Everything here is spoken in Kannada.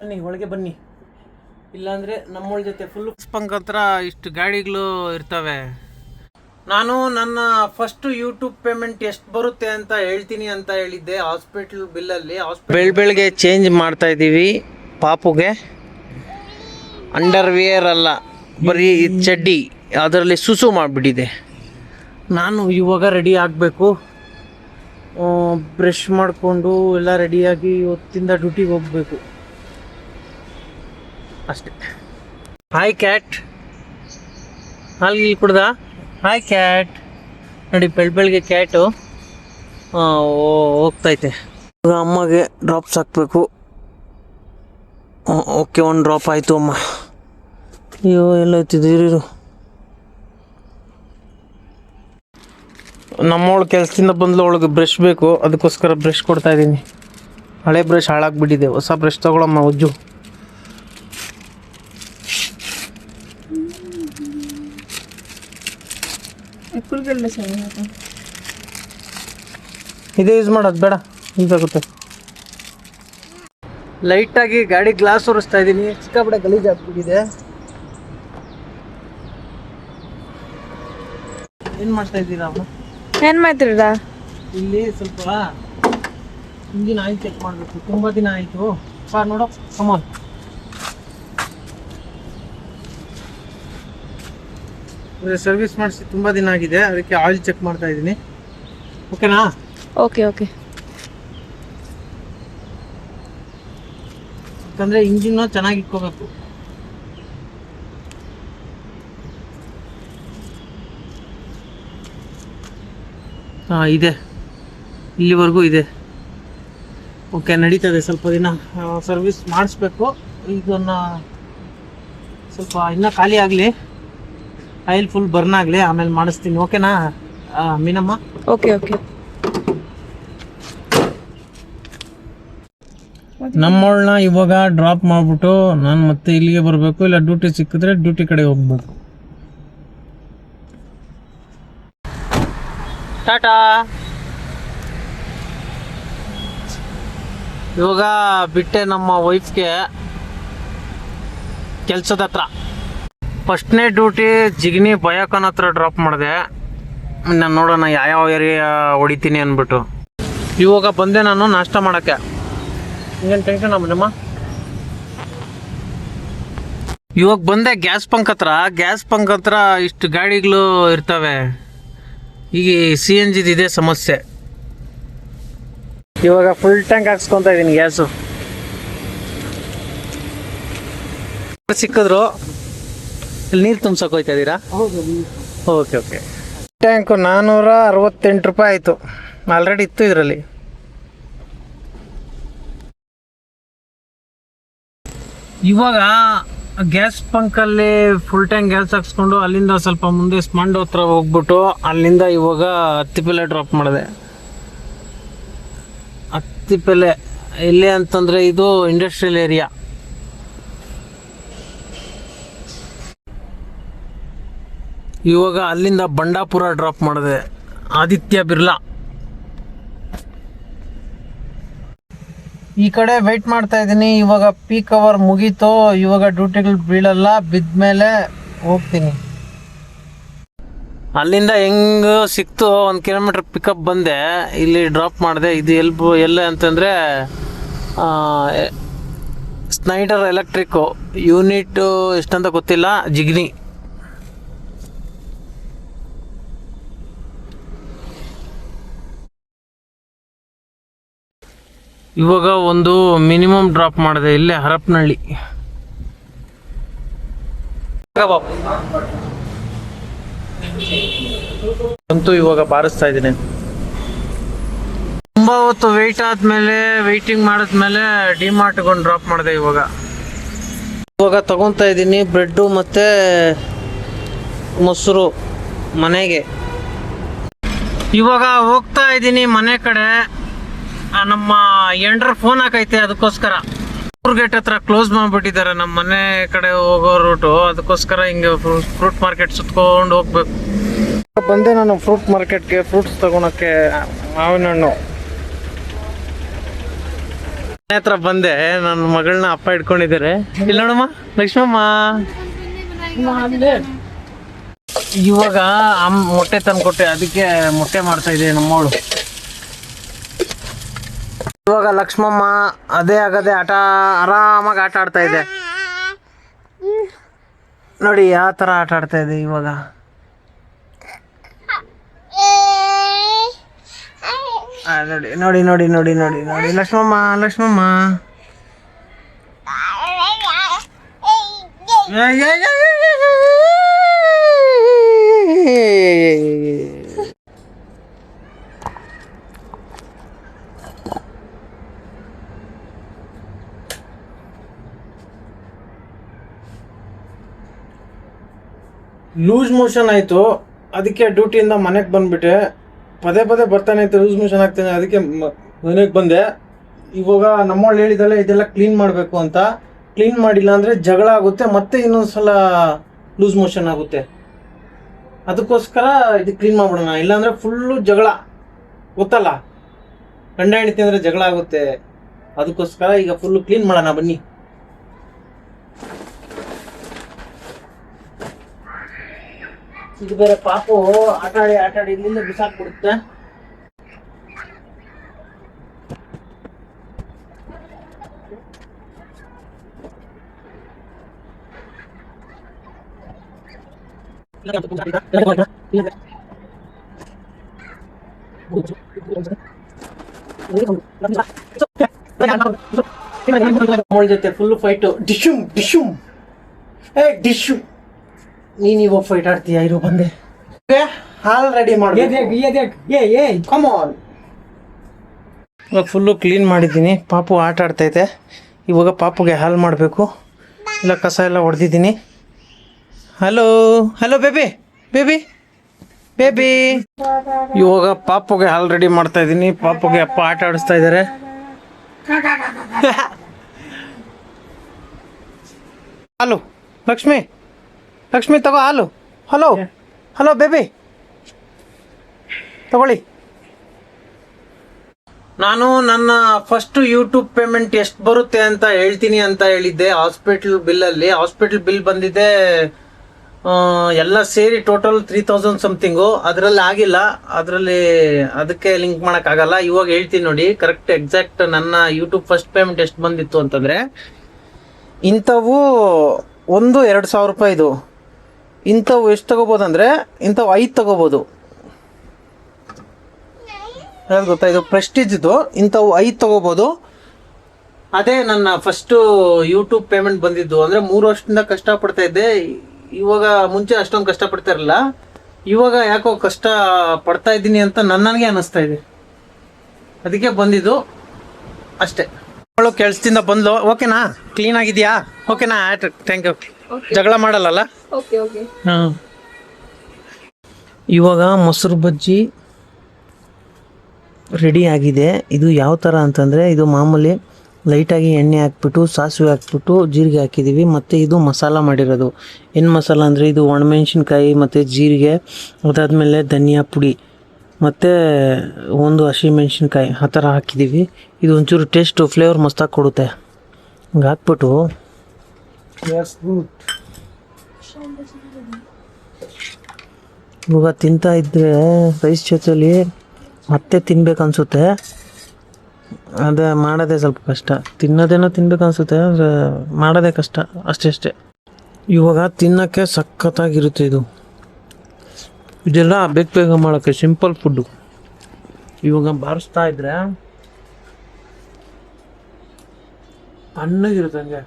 ಬನ್ನಿ ಒಳಗೆ ಬನ್ನಿ, ಇಲ್ಲಾಂದರೆ ನಮ್ಮೊಳ ಜೊತೆ ಫುಲ್ ಪಂಕಂತ್ರ ಇಷ್ಟು ಗಾಡಿಗಳು ಇರ್ತವೆ. ನಾನು ನನ್ನ ಫಸ್ಟ್ ಯೂಟ್ಯೂಬ್ ಪೇಮೆಂಟ್ ಎಷ್ಟು ಬರುತ್ತೆ ಅಂತ ಹೇಳ್ತೀನಿ ಅಂತ ಹೇಳಿದ್ದೆ ಹಾಸ್ಪಿಟಲ್ ಬಿಲ್ಲಲ್ಲಿ. ಬೆಳಗ್ಗೆ ಚೇಂಜ್ ಮಾಡ್ತಾ ಇದ್ದೀವಿ ಪಾಪುಗೆ. ಅಂಡರ್ವೇರ್ ಅಲ್ಲ, ಬರೀ ಚಡ್ಡಿ, ಅದರಲ್ಲಿ ಸುಸು ಮಾಡಿಬಿಟ್ಟಿದೆ. ನಾನು ಇವಾಗ ರೆಡಿ ಆಗಬೇಕು, ಬ್ರಷ್ ಮಾಡಿಕೊಂಡು ಎಲ್ಲ ರೆಡಿಯಾಗಿ ಹೊತ್ತಿಂದ ಡ್ಯೂಟಿಗೆ ಹೋಗಬೇಕು ಅಷ್ಟೇ. ಹಾಯ್ ಕ್ಯಾಟ್, ಹಾಲ್ಗಿಲ್ ಕುಡ್ದ? ಹಾಯ್ ಕ್ಯಾಟ್ ನೋಡಿ, ಬೆಳಗ್ಗೆ ಕ್ಯಾಟು ಹೋಗ್ತೈತೆ. ಇವಾಗ ಅಮ್ಮಗೆ ಡ್ರಾಪ್ಸ್ ಹಾಕಬೇಕು. ಓಕೆ, ಒಂದು ಡ್ರಾಪ್ ಆಯಿತು ಅಮ್ಮ. ಅಯ್ಯೋ ಎಲ್ಲ ಹೋಯ್ತಿದ್ದೀರು. ನಮ್ಮವಳು ಕೆಲಸದಿಂದ ಬಂದ್ಲು, ಅವಳಿಗೆ ಬ್ರಷ್ ಬೇಕು, ಅದಕ್ಕೋಸ್ಕರ ಬ್ರಷ್ ಕೊಡ್ತಾ ಇದ್ದೀನಿ. ಹಳೆ ಬ್ರಷ್ ಹಾಳಾಗ್ಬಿಟ್ಟಿದೆ, ಹೊಸ ಬ್ರಷ್ ತಗೊಳಮ್ಮ ಉಜ್ಜು. ಇದೇ ಯೂಸ್ ಮಾಡೋದು ಬೇಡ, ಇದಾಗುತ್ತೆ. ಲೈಟಾಗಿ ಗಾಡಿ ಗ್ಲಾಸ್ ಒರೆಸ್ತಾ ಇದ್ದೀನಿ, ಸಿಕ್ಕಾಪಟ್ಟೆ ಗಲೀಜ್ ಆಗ್ಬಿಟ್ಟಿದೆ. ಏನು ಮಾಡ್ತಾ ಇದ್ದೀರಾ ಅಮ್ಮ? ಏನ್ ಮಾಡ್ತೀರಾ? ಇಲ್ಲಿ ಸ್ವಲ್ಪ ಇಂಜಿನ್ ಆಯಿಲ್ ಚೆಕ್ ಮಾಡಬೇಕು, ತುಂಬ ದಿನ ಆಯಿತು. ಸರ್ ನೋಡು, ಕಮಾನ್. ಸರ್ವಿಸ್ ಮಾಡಿಸಿ ತುಂಬ ದಿನ ಆಗಿದೆ, ಅದಕ್ಕೆ ಆಯಿಲ್ ಚೆಕ್ ಮಾಡ್ತಾ ಇದ್ದೀನಿ. ಓಕೆನಾ? Okay okay. ಯಾಕಂದರೆ ಇಂಜಿನ್ನು ಚೆನ್ನಾಗಿ ಇಟ್ಕೋಬೇಕು. ಹಾಂ, ಇದೆ, ಇಲ್ಲಿವರೆಗೂ ಇದೆ. ಓಕೆ, ನಡೀತದೆ. ಸ್ವಲ್ಪ ದಿನ ಸರ್ವಿಸ್ ಮಾಡಿಸ್ಬೇಕು. ಇದನ್ನು ಸ್ವಲ್ಪ ಇನ್ನೂ ಖಾಲಿ ಆಗಲಿ, ಆಯಿಲ್ ಫುಲ್ ಬರ್ನ್ ಆಗಲಿ, ಆಮೇಲೆ ಮಾಡಿಸ್ತೀನಿ. ಓಕೆನಾ ಮೀನಮ್ಮ? Okay okay. ನಮ್ಮವಳನ್ನ ಇವಾಗ ಡ್ರಾಪ್ ಮಾಡಿಬಿಟ್ಟು ನಾನು ಮತ್ತೆ ಇಲ್ಲಿಗೆ ಬರಬೇಕು, ಇಲ್ಲ ಡ್ಯೂಟಿ ಸಿಕ್ಕಿದ್ರೆ ಡ್ಯೂಟಿ ಕಡೆ ಹೋಗ್ಬೇಕು. ಟಾಟಾ. ಇವಾಗ ಬಿಟ್ಟೆ ನಮ್ಮ ವೈಫ್ಗೆ ಕೆಲಸದ ಹತ್ರ. ಫಸ್ಟ್ನೇ ಡ್ಯೂಟಿ ಜಿಗ್ನಿ ಬಯೋಕಾನ್ ಹತ್ರ ಡ್ರಾಪ್ ಮಾಡಿದೆ. ನಾನು ನೋಡೋಣ ಯಾವ ಏರಿಯಾ ಹೊಡಿತೀನಿ ಅಂದ್ಬಿಟ್ಟು. ಇವಾಗ ಬಂದೆ ನಾನು ನಾಷ್ಟ ಮಾಡೋಕ್ಕೆ. ಇನ್ನೇನು ಟೆನ್ಷನ್ ನಮ್ಮ. ಇವಾಗ ಬಂದೆ ಗ್ಯಾಸ್ ಪಂಕ್ ಹತ್ರ ಇಷ್ಟು ಗಾಡಿಗಳು ಇರ್ತವೆ. ಈಗ CNG ಇದೆ ಸಮಸ್ಯೆ. ಇವಾಗ ಫುಲ್ ಟ್ಯಾಂಕ್ ಹಾಕ್ಸ್ಕೊತಾ ಇದ್ದೀನಿ ಗ್ಯಾಸು. ಸಿಕ್ಕಿದ್ರು ಇಲ್ಲಿ ನೀರು ತುಂಬ್ಸಕ್ಕೆ ಹೋಗ್ತಾ ಇದ್ದೀರಾ? Okay okay. ಟ್ಯಾಂಕು 468 ರೂಪಾಯಿ ಆಯಿತು. ಆಲ್ರೆಡಿ ಇತ್ತು ಇದರಲ್ಲಿ. ಇವಾಗ ಗ್ಯಾಸ್ ಪಂಕಲ್ಲಿ ಫುಲ್ ಟ್ಯಾಂಕ್ ಗ್ಯಾಸ್ ಹಾಕ್ಸ್ಕೊಂಡು ಅಲ್ಲಿಂದ ಸ್ವಲ್ಪ ಮುಂದೆ ಸ್ಮಾಂಡ್ ಹತ್ರ ಹೋಗ್ಬಿಟ್ಟು ಅಲ್ಲಿಂದ ಇವಾಗ ಹತ್ತಿಪೆಲೆ ಡ್ರಾಪ್ ಮಾಡಿದೆ. ಹತ್ತಿಪೆಲೆ ಎಲ್ಲಿ ಅಂತಂದರೆ ಇದು ಇಂಡಸ್ಟ್ರಿಯಲ್ ಏರಿಯಾ. ಇವಾಗ ಅಲ್ಲಿಂದ ಬಂಡಾಪುರ ಡ್ರಾಪ್ ಮಾಡಿದೆ, ಆದಿತ್ಯ ಬಿರ್ಲಾ. ಈ ಕಡೆ ವೆಯ್ಟ್ ಮಾಡ್ತಾ ಇದ್ದೀನಿ. ಇವಾಗ ಪೀಕ್ ಅವರ್ ಮುಗೀತು, ಇವಾಗ ಡ್ಯೂಟಿಗಳು ಬೀಳಲ್ಲ, ಬಿದ್ಮೇಲೆ ಹೋಗ್ತೀನಿ. ಅಲ್ಲಿಂದ ಹೆಂಗೆ ಸಿಕ್ತು 1 ಕಿಲೋಮೀಟ್ರ್ ಪಿಕಪ್ ಬಂದೆ, ಇಲ್ಲಿ ಡ್ರಾಪ್ ಮಾಡಿದೆ. ಇದು ಎಲ್ಲ ಅಂತಂದರೆ ಸ್ನೈಡರ್ ಎಲೆಕ್ಟ್ರಿಕ್ಕು ಯೂನಿಟ್ ಎಷ್ಟಂತ ಗೊತ್ತಿಲ್ಲ, ಜಿಗ್ನಿ. ಇವಾಗ ಒಂದು ಮಿನಿಮಮ್ ಡ್ರಾಪ್ ಮಾಡಿದೆ ಇಲ್ಲೇ ಹರಪನಹಳ್ಳಿ. ಅಂತೂ ಇವಾಗ ಬಾರಿಸ್ತಾ ಇದ್ದೀನಿ. ತುಂಬ ಹೊತ್ತು ವೆಯ್ಟ್ ಆದಮೇಲೆ ವೆಯ್ಟಿಂಗ್ ಮಾಡಿದ್ಮೇಲೆ ಡಿಮಾರ್ಟ್ಗೆ ಒಂದು ಡ್ರಾಪ್ ಮಾಡಿದೆ. ಇವಾಗ ತಗೊತಾ ಇದ್ದೀನಿ ಬ್ರೆಡ್ಡು ಮತ್ತು ಮೊಸರು ಮನೆಗೆ. ಇವಾಗ ಹೋಗ್ತಾ ಇದ್ದೀನಿ ಮನೆ ಕಡೆ. ನಮ್ಮ ಎಂಡ್ರ ಫೋನ್ ಹಾಕೈತೆ, ಅದಕ್ಕೋಸ್ಕರ ಗೇಟ್ ಹತ್ರ ಕ್ಲೋಸ್ ಮಾಡಿಬಿಟ್ಟಿದ್ದಾರೆ ನಮ್ಮ ಮನೆ ಕಡೆ ಹೋಗೋ ರೂಟು. ಅದಕ್ಕೋಸ್ಕರ ಹಿಂಗೆ ಫ್ರೂಟ್ ಮಾರ್ಕೆಟ್ ಸುತ್ಕೊಂಡು ಹೋಗ್ಬೇಕು. ಬಂದೆ ನಾನು ಫ್ರೂಟ್ ಮಾರ್ಕೆಟ್ಗೆ ಫ್ರೂಟ್ಸ್ ತಗೊಳಕ್ಕೆ. ಮಾವಿನ ಹಣ್ಣು ಮನೆ ಹತ್ರ ಬಂದೆ, ನನ್ನ ಮಗಳನ್ನ ಅಪ್ಪ ಇಟ್ಕೊಂಡಿದ್ದಾರೆ. ಇಲ್ಲಿ ನೋಡಮ್ಮ ಲಕ್ಷ್ಮಮ್ಮ, ಇವಾಗ ಮೊಟ್ಟೆ ತಂದ್ಕೊಟ್ಟೆ, ಅದಕ್ಕೆ ಮೊಟ್ಟೆ ಮಾಡ್ತಾ ಇದೆ ನಮ್ಮವಳು. ಇವಾಗ ಲಕ್ಷ್ಮಮ್ಮ ಅದೇ ಆಗದೆ ಆರಾಮಾಗಿ ಆಟ ಆಡ್ತಾ ಇದೆ ನೋಡಿ, ಯಾವ ಥರ ಆಟ ಆಡ್ತಾ ಇದೆ ಇವಾಗ. ನೋಡಿ ನೋಡಿ ನೋಡಿ ನೋಡಿ ನೋಡಿ ನೋಡಿ ಲಕ್ಷ್ಮಮ್ಮ ಲಕ್ಷ್ಮಮ್ಮ ಲೂಸ್ ಮೋಷನ್ ಆಯಿತು, ಅದಕ್ಕೆ ಡ್ಯೂಟಿಯಿಂದ ಮನೆಗೆ ಬಂದುಬಿಟ್ಟೆ. ಪದೇ ಪದೇ ಬರ್ತಾನೆ ಇತ್ತು, ಲೂಸ್ ಮೋಷನ್ ಆಗ್ತಾನೆ, ಅದಕ್ಕೆ ಮನೆಗೆ ಬಂದೆ. ಇವಾಗ ನಮ್ಮವಳು ಹೇಳಿದಲ್ಲ ಇದೆಲ್ಲ ಕ್ಲೀನ್ ಮಾಡಬೇಕು ಅಂತ. ಕ್ಲೀನ್ ಮಾಡಿಲ್ಲ ಅಂದರೆ ಜಗಳ ಆಗುತ್ತೆ, ಮತ್ತೆ ಇನ್ನೊಂದ್ಸಲ ಲೂಸ್ ಮೋಷನ್ ಆಗುತ್ತೆ. ಅದಕ್ಕೋಸ್ಕರ ಇದು ಕ್ಲೀನ್ ಮಾಡ್ಬಿಡೋಣ, ಇಲ್ಲಾಂದರೆ ಫುಲ್ಲು ಜಗಳ. ಗೊತ್ತಲ್ಲ, ಗಂಡ ಹೆಂಡತಿ ಅಂದರೆ ಜಗಳ ಆಗುತ್ತೆ. ಅದಕ್ಕೋಸ್ಕರ ಈಗ ಫುಲ್ಲು ಕ್ಲೀನ್ ಮಾಡೋಣ ಬನ್ನಿ. ಇದು ಬೇರೆ ಪಾಪು ಆಟಾಡಿ ಆಟಾಡಿ ಇಲ್ಲಿಂದ ಬಿಸಾಕ್ಬಿಡುತ್ತೆ. ಜೊತೆ ಫುಲ್ ಫೈಟು, ಡಿಶುಮ್ ಡಿಶುಮ್ ಡಿಶುಮ್. ನೀನು ಇವಾಗ ಫೈಟ್ ಆಡ್ತೀಯ, ಇರೋ ಬಂದೆ. ಹಾಲ್ ರೆಡಿ ಮಾಡಿ ಇವಾಗ ಫುಲ್ಲು ಕ್ಲೀನ್ ಮಾಡಿದ್ದೀನಿ. ಪಾಪು ಆಟ ಆಡ್ತೈತೆ. ಇವಾಗ ಪಾಪುಗೆ ಹಾಲು ಮಾಡಬೇಕು, ಇಲ್ಲ ಕಸ ಎಲ್ಲ ಹೊಡೆದಿದ್ದೀನಿ. Hello hello baby baby baby. ಇವಾಗ ಪಾಪುಗೆ ಹಾಲು ರೆಡಿ ಮಾಡ್ತಾ ಇದ್ದೀನಿ. ಪಾಪುಗೆ ಅಪ್ಪ ಆಟ ಆಡಿಸ್ತಾ ಇದ್ದಾರೆ. ಹಾಲು ಲಕ್ಷ್ಮಿ ಲಕ್ಷ್ಮಿ ತಗೋ ಹಾಲು. ಹಲೋ ಹಲೋ ಬೇಬಿ ತಗೊಳ್ಳಿ. ನಾನು ನನ್ನ ಫಸ್ಟ್ ಯೂಟ್ಯೂಬ್ ಪೇಮೆಂಟ್ ಎಷ್ಟು ಬರುತ್ತೆ ಅಂತ ಹೇಳ್ತೀನಿ ಅಂತ ಹೇಳಿದ್ದೆ. ಹಾಸ್ಪಿಟಲ್ ಬಿಲ್ ಬಂದಿದೆ ಎಲ್ಲ ಸೇರಿ ಟೋಟಲ್ 3000 ಸಮಥಿಂಗು. ಅದರಲ್ಲಿ ಆಗಿಲ್ಲ, ಅದಕ್ಕೆ ಲಿಂಕ್ ಮಾಡೋಕ್ಕಾಗಲ್ಲ. ಇವಾಗ ಹೇಳ್ತೀನಿ ನೋಡಿ ಕರೆಕ್ಟ್ ಎಕ್ಸಾಕ್ಟ್ ನನ್ನ ಯೂಟ್ಯೂಬ್ ಫಸ್ಟ್ ಪೇಮೆಂಟ್ ಎಷ್ಟು ಬಂದಿತ್ತು ಅಂತಂದರೆ, ಇಂಥವು 1-2 ರೂಪಾಯಿ. ಇದು ಇಂಥವು ಎಷ್ಟು ತಗೋಬೋದು ಅಂದರೆ, ಇಂಥವು 5 ತಗೋಬೋದು. ಯಾವ್ದು ಗೊತ್ತಾ, ಇದು ಪ್ರೆಸ್ಟೀಜ್ದು. ಇಂಥವು 5 ತಗೋಬೋದು. ಅದೇ ನನ್ನ ಫಸ್ಟು ಯೂಟ್ಯೂಬ್ ಪೇಮೆಂಟ್ ಬಂದಿದ್ದು. ಅಂದರೆ 3 ವರ್ಷದಿಂದ ಕಷ್ಟಪಡ್ತಾ ಇದ್ದೆ. ಇವಾಗ ಮುಂಚೆ ಅಷ್ಟೊಂದು ಕಷ್ಟಪಡ್ತಾ ಇರಲಿಲ್ಲ, ಇವಾಗ ಯಾಕೋ ಕಷ್ಟ ಪಡ್ತಾ ಇದ್ದೀನಿ ಅಂತ ನನಗೆ ಅನ್ನಿಸ್ತಾ ಇದೆ. ಅದಕ್ಕೆ ಬಂದಿದ್ದು ಅಷ್ಟೇ. ಅವಳು ಕೆಲಸದಿಂದ ಬಂದ್ಲು. ಓಕೆನಾ, ಕ್ಲೀನ್ ಆಗಿದೆಯಾ? ಓಕೆನಾ, ಆಯ್ತು, ಥ್ಯಾಂಕ್ ಯು. ಜಗಳ ಮಾಡಲ್ಲ. ಹಾಂ, ಇವಾಗ ಮೊಸರು ಬಜ್ಜಿ ರೆಡಿ ಆಗಿದೆ. ಇದು ಯಾವ ಥರ ಅಂತಂದರೆ, ಇದು ಮಾಮೂಲಿ ಲೈಟಾಗಿ ಎಣ್ಣೆ ಹಾಕ್ಬಿಟ್ಟು ಸಾಸಿವೆ ಹಾಕ್ಬಿಟ್ಟು ಜೀರಿಗೆ ಹಾಕಿದ್ದೀವಿ. ಮತ್ತು ಇದು ಮಸಾಲ ಮಾಡಿರೋದು. ಏನು ಮಸಾಲ ಅಂದರೆ, ಇದು ಒಣಮೆಣ್ಸಿನ್ಕಾಯಿ ಮತ್ತು ಜೀರಿಗೆ, ಅದಾದಮೇಲೆ ಧನಿಯಾ ಪುಡಿ ಮತ್ತು 1 ಹಸಿಮೆಣ್ಸಿನ್ಕಾಯಿ ಆ ಥರ ಹಾಕಿದ್ದೀವಿ. ಇದು ಒಂಚೂರು ಟೇಸ್ಟು ಫ್ಲೇವರ್ ಮಸ್ತಾಗಿ ಕೊಡುತ್ತೆ. ಹಂಗೆ ಹಾಕ್ಬಿಟ್ಟು ಇವಾಗ ತಿಂತಾ ಇದ್ದರೆ ರೈಸ್ ಜೊತೆಲಿ ಮತ್ತೆ ತಿನ್ಬೇಕು ಅನಿಸುತ್ತೆ. ಅದೇ ಮಾಡೋದೇ ಸ್ವಲ್ಪ ಕಷ್ಟ. ತಿನ್ನೋದೇನೋ ತಿನ್ಬೇಕು ಅನಿಸುತ್ತೆ, ಆದರೆ ಮಾಡೋದೇ ಕಷ್ಟ ಅಷ್ಟೇ. ಇವಾಗ ತಿನ್ನೋಕ್ಕೆ ಸಖತ್ತಾಗಿರುತ್ತೆ. ಇದೆಲ್ಲ ಬೇಗ ಮಾಡೋಕ್ಕೆ ಸಿಂಪಲ್ ಫುಡ್ಡು. ಇವಾಗ ಬಾರಿಸ್ತಾ ಇದ್ರೆ ತಣ್ಣಗಿರುತ್ತೆ ಹಂಗೆ.